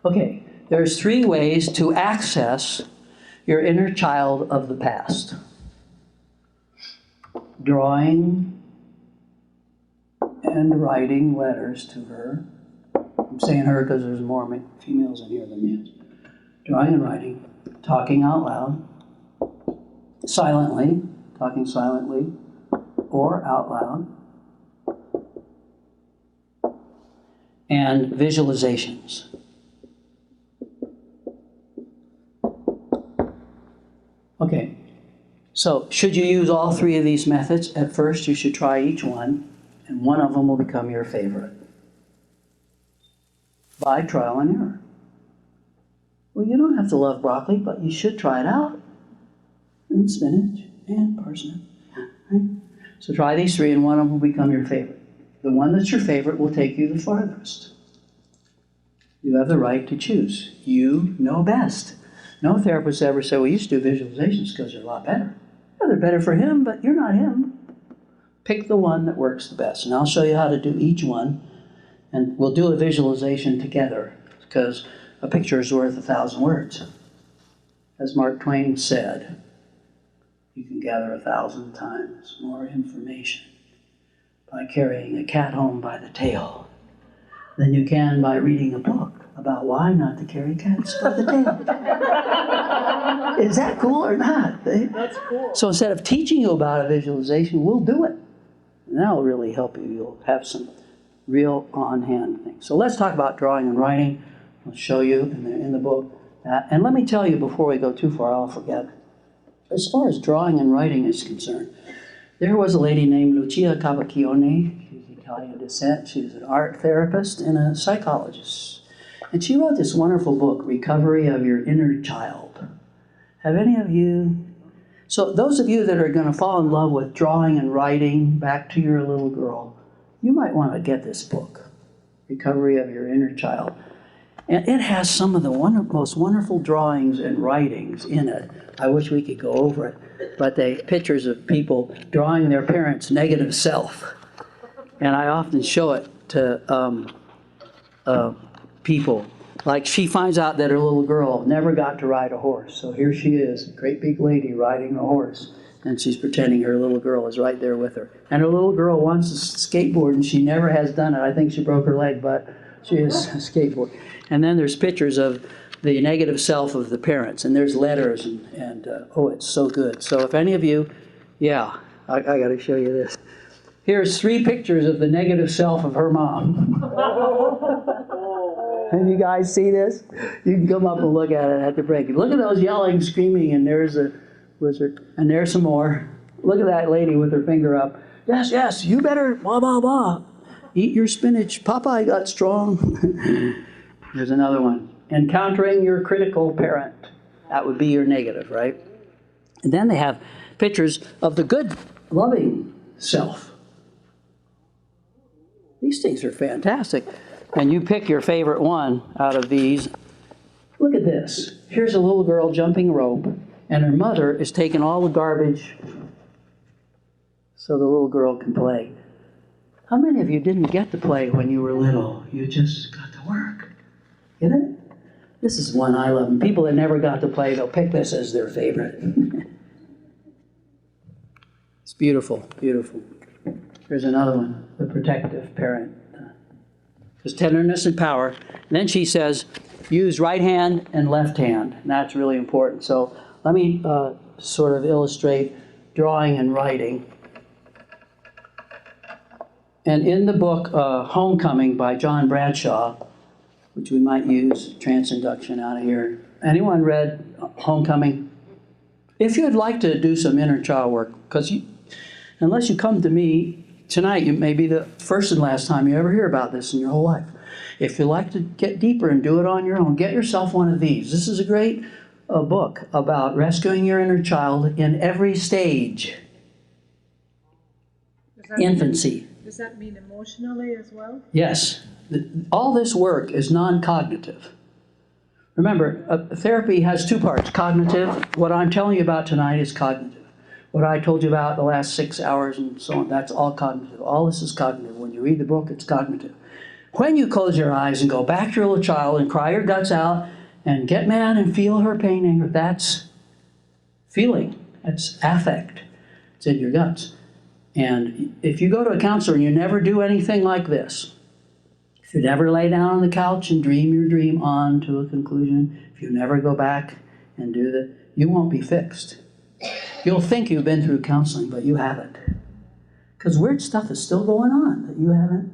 Okay, there's 3 ways to access your inner child of the past. Drawing and writing letters to her. I'm saying her because there's more females in here than males. Drawing and writing, talking out loud, silently, talking silently or out loud, and visualizations. Okay, so should you use all 3 of these methods? At first, you should try each one, and one of them will become your favorite by trial and error. Well, you don't have to love broccoli, but you should try it out. And spinach and parsnip. Right? So try these 3, and one of them will become your favorite. The one that's your favorite will take you the farthest. You have the right to choose. You know best. No therapist ever said, well, you should do visualizations because they're a lot better. Yeah, they're better for him, but you're not him. Pick the one that works the best. And I'll show you how to do each one. And we'll do a visualization together because a picture is worth 1,000 words. As Mark Twain said, you can gather 1,000 times more information by carrying a cat home by the tail than you can by reading a book about why not to carry cats by the tail. Is that cool or not? That's cool. So instead of teaching you about a visualization, we'll do it. And that will really help you. You'll have some real on-hand things. So let's talk about drawing and writing. I'll show you in the book. And let me tell you before we go too far, I'll forget. As far as drawing and writing is concerned, there was a lady named Lucia Cavacchione. She was Italian descent. She was an art therapist and a psychologist. And she wrote this wonderful book, Recovery of Your Inner Child. Have any of you? So those of you that are going to fall in love with drawing and writing back to your little girl, you might want to get this book, Recovery of Your Inner Child. And it has some of the most wonderful drawings and writings in it. I wish we could go over it. But they pictures of people drawing their parents' negative self. And I often show it to people. Like she finds out that her little girl never got to ride a horse. So here she is, a great big lady riding a horse. And she's pretending her little girl is right there with her. And her little girl wants to skateboard, and she never has done it. I think she broke her leg, but she is a skateboard. And then there's pictures of the negative self of the parents, and there's letters, and oh, it's so good. So if any of you, yeah, I got to show you this. Here's 3 pictures of the negative self of her mom. Can you guys see this? You can come up and look at it at the break. Look at those yelling, screaming, and there's a wizard, and there's some more. Look at that lady with her finger up. Yes, yes, you better blah, blah, blah. Eat your spinach. Popeye got strong. There's another one. Encountering your critical parent. That would be your negative, right? And then they have pictures of the good, loving self. These things are fantastic. And you pick your favorite one out of these. Look at this. Here's a little girl jumping rope, and her mother is taking all the garbage so the little girl can play. How many of you didn't get to play when you were little? You just got to work. Get it? This is one I love. And people that never got to play, they'll pick this as their favorite. It's beautiful, beautiful. Here's another one, the protective parent. There's tenderness and power. And then she says, use right hand and left hand. And that's really important. So let me sort of illustrate drawing and writing. And in the book, Homecoming by John Bradshaw, which we might use, Transinduction out of here. Anyone read Homecoming? If you'd like to do some inner child work, because unless you come to me tonight, it may be the first and last time you ever hear about this in your whole life. If you'd like to get deeper and do it on your own, get yourself one of these. This is a great book about rescuing your inner child in every stage. Infancy. Does that mean emotionally as well? Yes. All this work is non-cognitive. Remember, therapy has 2 parts, cognitive. What I'm telling you about tonight is cognitive. What I told you about the last 6 hours and so on, that's all cognitive. All this is cognitive. When you read the book, it's cognitive. When you close your eyes and go back to your little child and cry your guts out and get mad and feel her pain, anger, that's feeling. That's affect. It's in your guts. And if you go to a counselor and you never do anything like this, if you never lay down on the couch and dream your dream on to a conclusion, if you never go back and do that, you won't be fixed. You'll think you've been through counseling, but you haven't. Because weird stuff is still going on that you haven't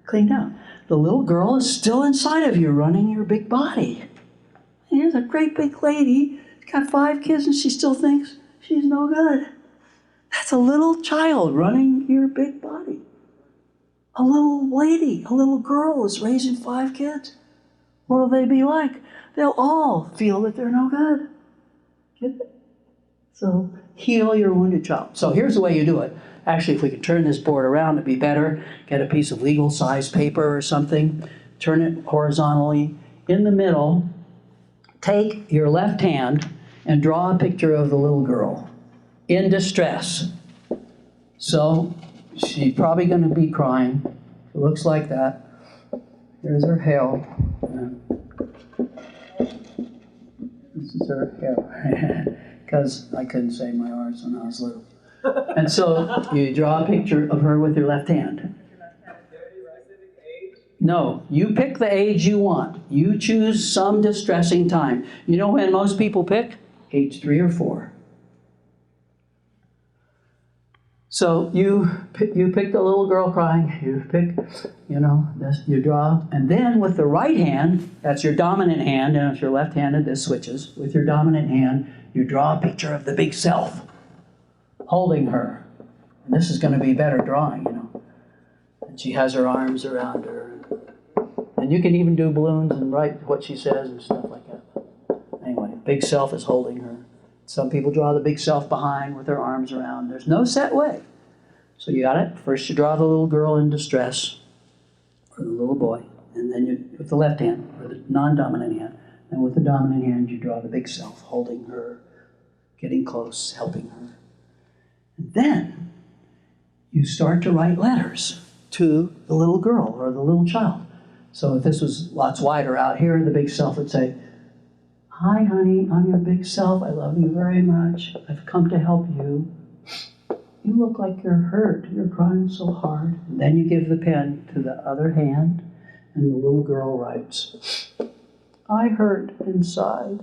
cleaned out. The little girl is still inside of you running your big body. And here's a great big lady, got 5 kids, and she still thinks she's no good. That's a little child running your big body. A little lady, a little girl is raising 5 kids. What will they be like? They'll all feel that they're no good. Get it? So heal your wounded child. So here's the way you do it. Actually, if we could turn this board around, it'd be better. Get a piece of legal-sized paper or something. Turn it horizontally. In the middle, take your left hand and draw a picture of the little girl in distress. So she's probably going to be crying. It looks like that. Here's her hair. This is her hair. Because I couldn't say my R's when I was little. And so you draw a picture of her with your left hand. No, you pick the age you want. You choose some distressing time. You know when most people pick? Age 3 or 4. So you pick the little girl crying. You pick, this, you draw. And then with the right hand, that's your dominant hand, and if you're left-handed, this switches. With your dominant hand, you draw a picture of the big self holding her. And this is going to be better drawing, And she has her arms around her. And you can even do balloons and write what she says and stuff like that. Anyway, big self is holding her. Some people draw the big self behind with their arms around. There's no set way. So you got it? First you draw the little girl in distress, or the little boy, and then you, with the left hand, or the non-dominant hand, and with the dominant hand you draw the big self, holding her, getting close, helping her. And then you start to write letters to the little girl or the little child. So if this was lots wider out here, the big self would say, "Hi, honey, I'm your big self. I love you very much. I've come to help you. You look like you're hurt. You're crying so hard." And then you give the pen to the other hand, and the little girl writes, "I hurt inside.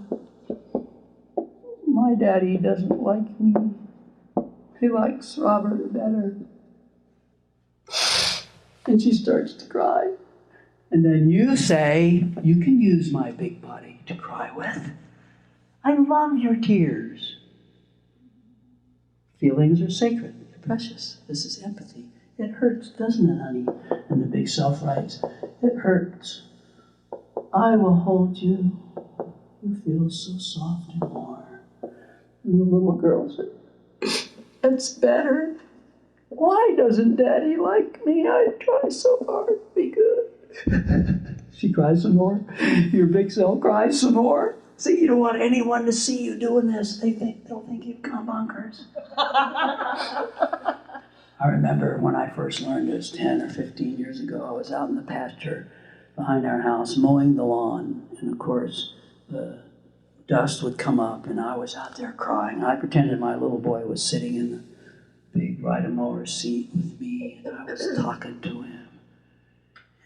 My daddy doesn't like me. He likes Robert better." And she starts to cry. And then you say, "You can use my big body to cry with. I love your tears." Feelings are sacred. They're precious. This is empathy. It hurts, doesn't it, honey? And the big self writes, "It hurts. I will hold you. You feel so soft and warm." And the little girl said, "It's better. Why doesn't Daddy like me? I try so hard to be good." She cries some more. Your big self cries some more. See, you don't want anyone to see you doing this. They'll think you've gone bonkers. I remember when I first learned this 10 or 15 years ago, I was out in the pasture behind our house mowing the lawn. And of course, the dust would come up and I was out there crying. I pretended my little boy was sitting in the big ride-a-mower seat with me and I was talking to him.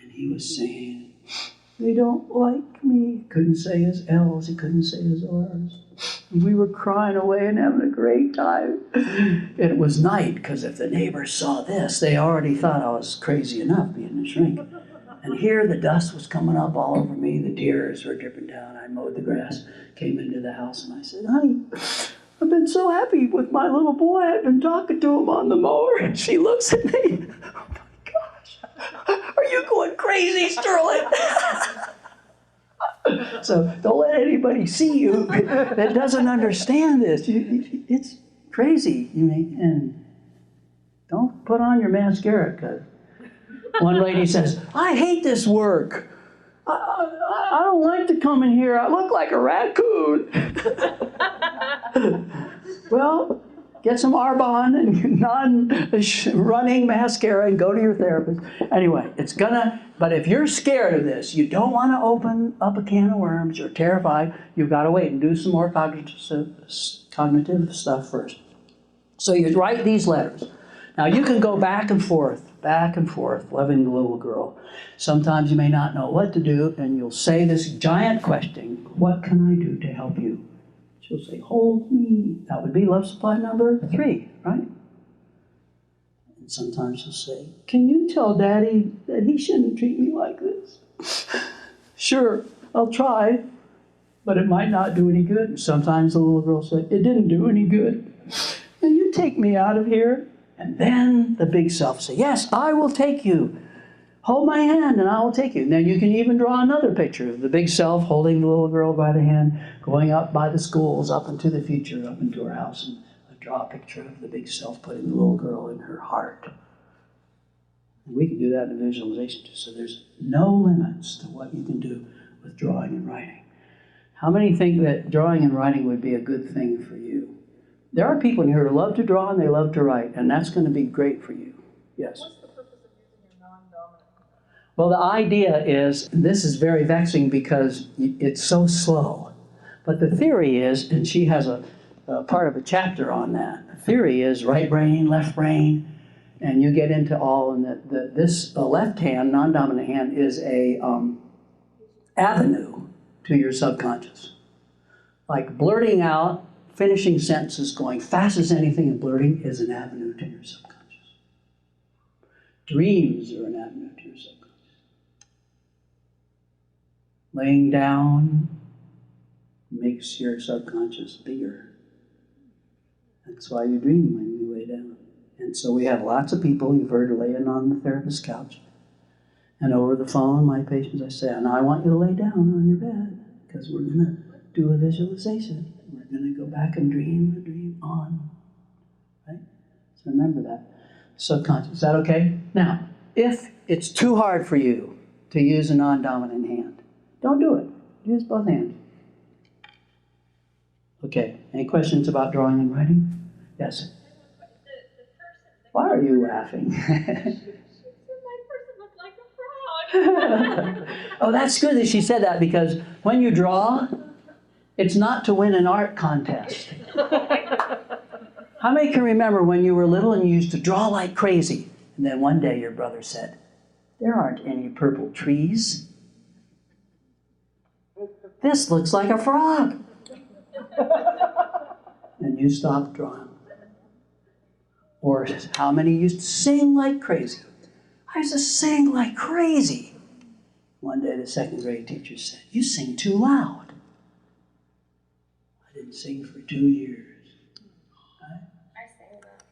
And he was saying, "They don't like me." He couldn't say his L's, he couldn't say his R's. And we were crying away and having a great time. It was night, because if the neighbors saw this, they already thought I was crazy enough being a shrink. And here the dust was coming up all over me, the tears were dripping down. I mowed the grass, came into the house, and I said, "Honey, I've been so happy with my little boy. I've been talking to him on the mower." And she looks at me, "Oh my gosh, are you going crazy, Sterling?" So don't let anybody see you that doesn't understand this. It's crazy. And don't put on your mascara, because one lady says, "I hate this work. I don't like to come in here. I look like a raccoon." Well, Get some Arbonne and non-running mascara and go to your therapist. Anyway, but if you're scared of this, you don't want to open up a can of worms, you're terrified, you've got to wait and do some more cognitive stuff first. So you write these letters. Now you can go back and forth, loving the little girl. Sometimes you may not know what to do, and you'll say this giant question, what can I do to help you? She'll say, hold me. That would be love supply number 3, right? And sometimes she'll say, can you tell Daddy that he shouldn't treat me like this? Sure, I'll try, but it might not do any good. And sometimes the little girl said, it didn't do any good. Now you take me out of here. And then the big self will say, yes, I will take you. Hold my hand and I will take you. And then you can even draw another picture of the big self holding the little girl by the hand, going up by the schools, up into the future, up into her house, and draw a picture of the big self putting the little girl in her heart. And we can do that in visualization too. So there's no limits to what you can do with drawing and writing. How many think that drawing and writing would be a good thing for you? There are people in here who love to draw and they love to write, and that's going to be great for you. Yes? What's the purpose of using a non-dominant? Well, the idea is, this is very vexing because it's so slow. But the theory is, and she has a part of a chapter on that, the theory is right brain, left brain, and you get into all, and this left hand, non-dominant hand, is a avenue to your subconscious. Like blurting out, finishing sentences, going fast as anything, and blurting is an avenue to your subconscious. Dreams are an avenue to your subconscious. Laying down makes your subconscious bigger. That's why you dream when you lay down. And so we have lots of people, you've heard, laying on the therapist's couch. And over the phone, my patients, I say, and I want you to lay down on your bed, because we're going to do a visualization. We're going to go back and dream on. Right? So remember that. Subconscious. Is that okay? Now, if it's too hard for you to use a non-dominant hand, don't do it. Use both hands. Okay. Any questions about drawing and writing? Yes? Why are you laughing? Oh, that's good that she said that, because when you draw, it's not to win an art contest. How many can remember when you were little and you used to draw like crazy? And then one day your brother said, there aren't any purple trees. This looks like a frog. And you stopped drawing. Or how many used to sing like crazy? I used to sing like crazy. One day the second grade teacher said, you sing too loud. I didn't sing for 2 years. Right? I sang that.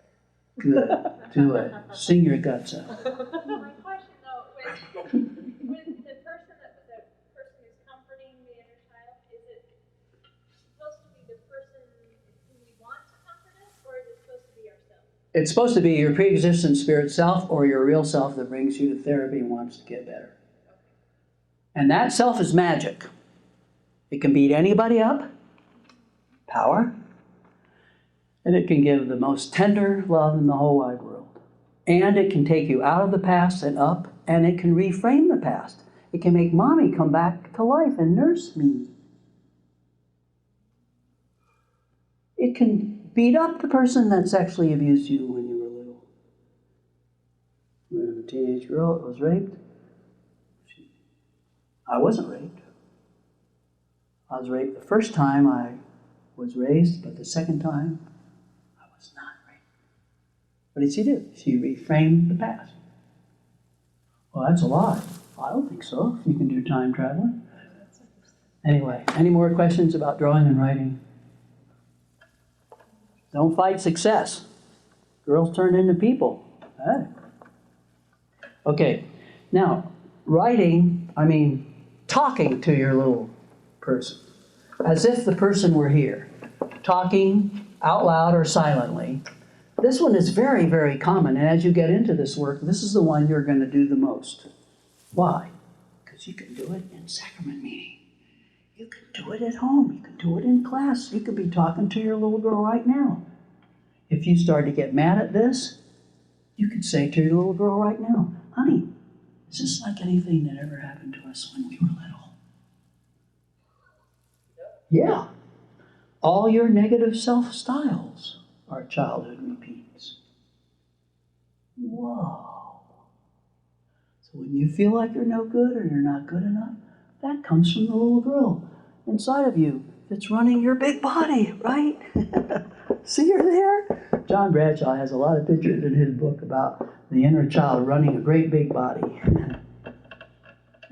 Good. Do it. Sing your guts out. My question though, with the person who's comforting the inner child, is it supposed to be the person who we want to comfort us, or is it supposed to be ourselves? It's supposed to be your pre-existent spirit self or your real self that brings you to therapy and wants to get better. And that self is magic. It can beat anybody up, power, and it can give the most tender love in the whole wide world. And it can take you out of the past and up, and it can reframe the past. It can make mommy come back to life and nurse me. It can beat up the person that sexually abused you when you were little. When a teenage girl was raped, I wasn't raped. I was raped the first time I was raised, but the second time, I was not raped. What did she do? She reframed the past. Well, that's a lie. I don't think so, if you can do time traveling. Anyway, any more questions about drawing and writing? Don't fight success. Girls turn into people. Hey. Okay, now, talking to your little person, as if the person were here, talking out loud or silently. This one is very, very common, and as you get into this work, this is the one you're going to do the most. Why? Because you can do it in sacrament meeting. You can do it at home. You can do it in class. You could be talking to your little girl right now. If you start to get mad at this, you could say to your little girl right now, honey, is this like anything that ever happened to us when we were little? Yeah. All your negative self-styles are childhood repeats. Whoa. So when you feel like you're no good or you're not good enough, that comes from the little girl inside of you that's running your big body, right? See her there? John Bradshaw has a lot of pictures in his book about the inner child running a great big body.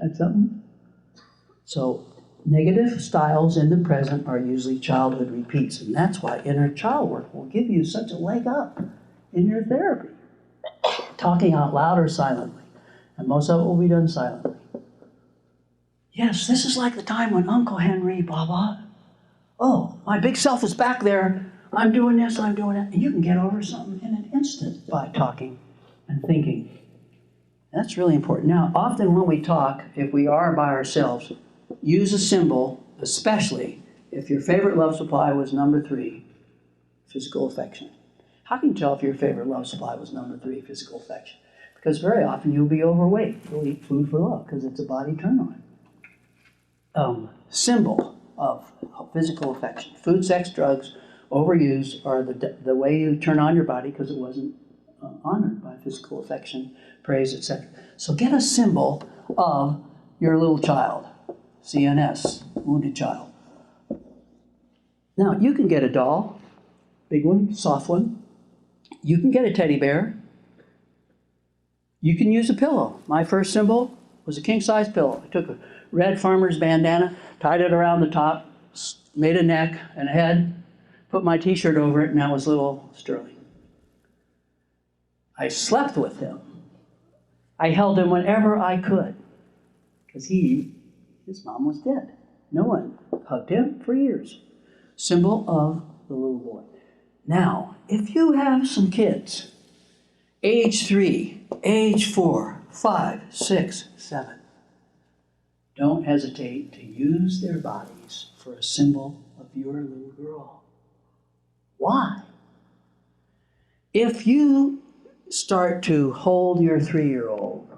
That's something? So, negative styles in the present are usually childhood repeats, and that's why inner child work will give you such a leg up in your therapy. Talking out loud or silently, and most of it will be done silently. Yes, this is like the time when Uncle Henry, blah, blah. Oh, my big self is back there. I'm doing this, I'm doing that. And you can get over something in an instant by talking and thinking. That's really important. Now, often when we talk, if we are by ourselves, use a symbol, especially if your favorite love supply was number 3, physical affection. How can you tell if your favorite love supply was number 3, physical affection? Because very often you'll be overweight. You'll eat food for love because it's a body turn on. Symbol of physical affection. Food, sex, drugs, overuse are the way you turn on your body because it wasn't honored by physical affection, praise, etc. So get a symbol of your little child. CNS, wounded child. Now, you can get a doll, big one, soft one. You can get a teddy bear. You can use a pillow. My first symbol was a king-size pillow. I took a red farmer's bandana, tied it around the top, made a neck and a head, put my t-shirt over it, and that was little Sterling. I slept with him. I held him whenever I could, because his mom was dead. No one hugged him for years. Symbol of the little boy. Now, if you have some kids, age 3, age 4, 5, 6, 7, don't hesitate to use their bodies for a symbol of your little girl. Why? If you start to hold your 3-year-old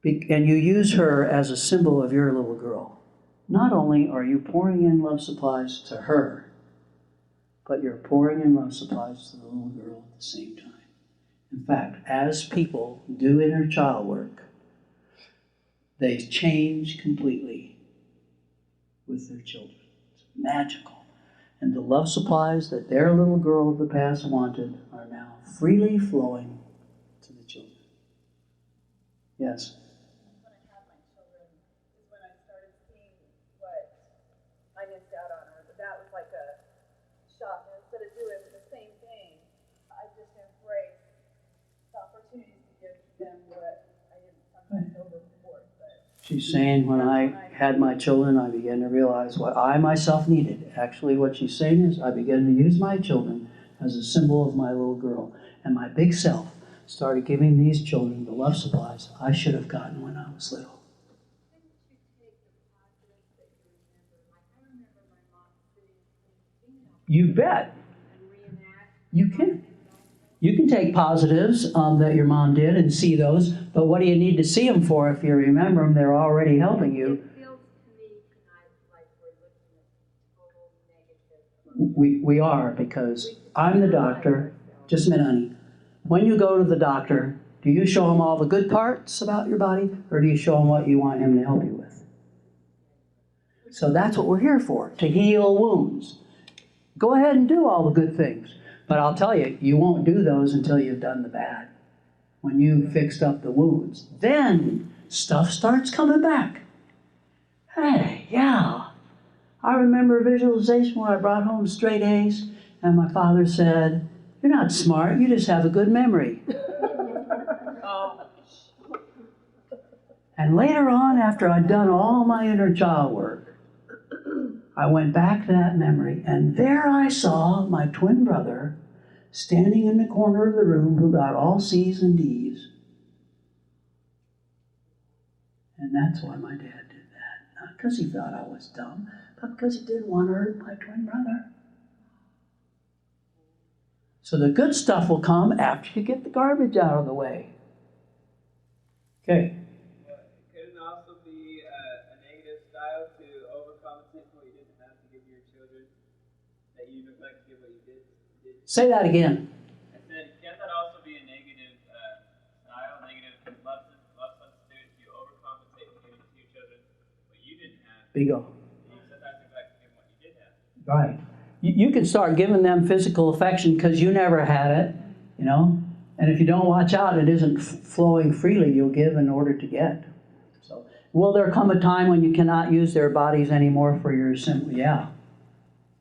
and you use her as a symbol of your little girl, not only are you pouring in love supplies to her, but you're pouring in love supplies to the little girl at the same time. In fact, as people do inner child work, they change completely with their children. It's magical. And the love supplies that their little girl of the past wanted are now freely flowing to the children. Yes? When I had my children is when I started seeing what I missed out on, or that was like a shock. And instead of doing the same thing, I just embraced the opportunities to give them what I didn't sometimes over before. She's saying when I had my children, I began to realize what I myself needed. Actually, what she's saying is I began to use my children as a symbol of my little girl. And my big self started giving these children the love supplies I should have gotten when I was little. You bet. You can. You can take positives that your mom did and see those, but what do you need to see them for if you remember them? They're already helping you. It feels to me tonight like we're looking at total negative. We are, because I'm the doctor. Just a minute, honey. When you go to the doctor, do you show him all the good parts about your body, or do you show him what you want him to help you with? So that's what we're here for, to heal wounds. Go ahead and do all the good things. But I'll tell you, you won't do those until you've done the bad. When you fixed up the wounds, then stuff starts coming back. Hey, yeah. I remember a visualization where I brought home straight A's, and my father said, "You're not smart, you just have a good memory." And later on, after I'd done all my inner child work, I went back to that memory, and there I saw my twin brother standing in the corner of the room who got all C's and D's. And that's why my dad did that. Not because he thought I was dumb, but because he didn't want to hurt my twin brother. So the good stuff will come after you get the garbage out of the way. Okay. Could it also be a negative style to overcompensate for what you didn't have to give your children, that you neglect to give what you did? Say that again. I said, can that also be a negative style, negative love substitute? You overcompensate for giving to your children what you didn't have. Bingo. You sometimes neglect to give what you did have. Right. You can start giving them physical affection because you never had it, you know. And if you don't watch out, it isn't flowing freely. You'll give in order to get. So, will there come a time when you cannot use their bodies anymore for your simple? Yeah.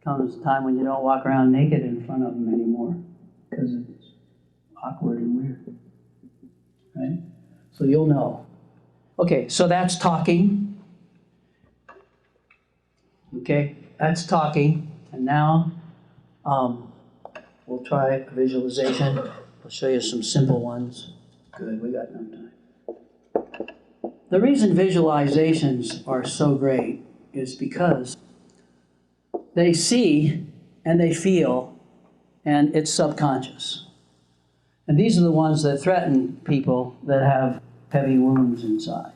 Comes a time when you don't walk around naked in front of them anymore because it's awkward and weird. Right? So you'll know. Okay, so that's talking. Okay, that's talking. And now we'll try a visualization. I'll show you some simple ones. Good, we got enough time. The reason visualizations are so great is because they see and they feel, and it's subconscious. And these are the ones that threaten people that have heavy wounds inside.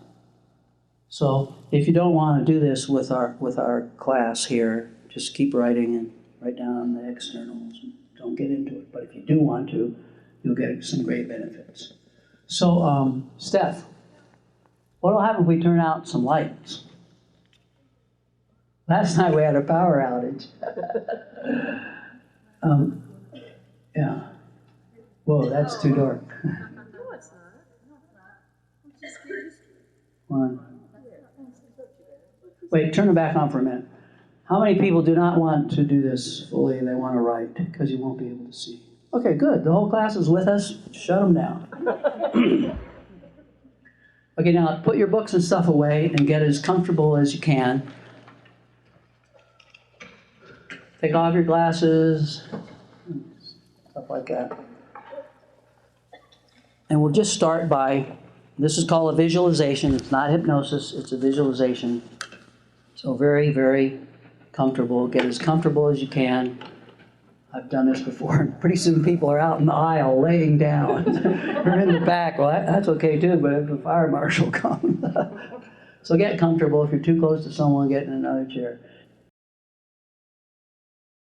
So if you don't want to do this with our class here, just keep writing and write down the externals and don't get into it. But if you do want to, you'll get some great benefits. So, Steph, what will happen if we turn out some lights? Last night we had a power outage. Yeah. Whoa, that's too dark. No, it's not. No, it's not. It's just One. Wait, turn it back on for a minute. How many people do not want to do this fully? They want to write because you won't be able to see. Okay, good. The whole class is with us. Shut them down. Okay, now put your books and stuff away and get as comfortable as you can. Take off your glasses, stuff like that. And we'll just start by, this is called a visualization. It's not hypnosis, it's a visualization. So very, very comfortable. Get as comfortable as you can. I've done this before. Pretty soon people are out in the aisle laying down. Or in the back. Well, that's okay too, but if the fire marshal comes. So get comfortable. If you're too close to someone, get in another chair.